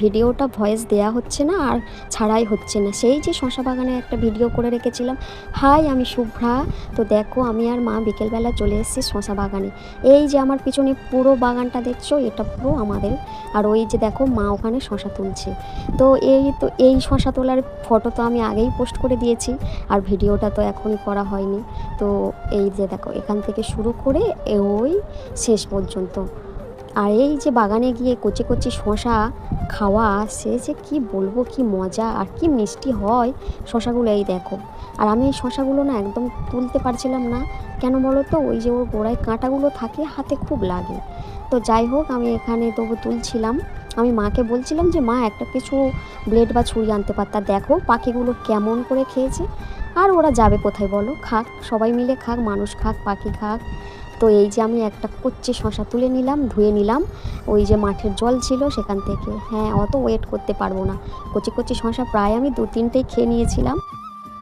ভিডিওটা ভয়েস দেয়া হচ্ছে না আর ছাড়াই হচ্ছে না। সেই যে শশা বাগানে একটা ভিডিও করে রেখেছিলাম। হাই, আমি শুভ্রা। তো দেখো, আমি আর মা বিকেলবেলা চলে এসেছি শশা বাগানে। এই যে আমার পিছনে পুরো বাগানটা দেখছো, এটা পুরো আমাদের। আর ওই যে দেখো, মা ওখানে শশা তুলছে। তো এই শশা তোলার ফটো তো আমি আগেই পোস্ট করে দিয়েছি, আর ভিডিওটা তো এখনই করা হয়নি। তো এই যে দেখো, এখান থেকে শুরু করে ওই শেষ পর্যন্ত। আর এই যে বাগানে গিয়ে কচি কচি শশা খাওয়া, সে যে কি বলবো, কি মজা আর কি মিষ্টি হয় শশাগুলো। এই দেখো, আর আমি এই শশাগুলো না একদম তুলতে পারছিলাম না। কেন বলো তো, ওই যে ওর গোড়ায় কাঁটাগুলো থাকে, হাতে খুব লাগে। তো যাই হোক, আমি এখানে তবু তুলছিলাম। আমি মাকে বলছিলাম যে মা, একটা কিছু ব্লেড বা ছুরি আনতে পারতা। দেখো পাখিগুলো কেমন করে খেয়েছে। আর ওরা যাবে কোথায় বলো, খাক, সবাই মিলে খাক, মানুষ খাক, পাখি খাক। তো এই যে আমি একটা কচ্চি শশা তুলে নিলাম, ধুয়ে নিলাম ওই যে মাঠের জল ছিল সেখান থেকে। হ্যাঁ, অত ওয়েট করতে পারবো না। কচি কচি শশা প্রায় আমি 2-3টেই খেয়ে নিয়েছিলাম।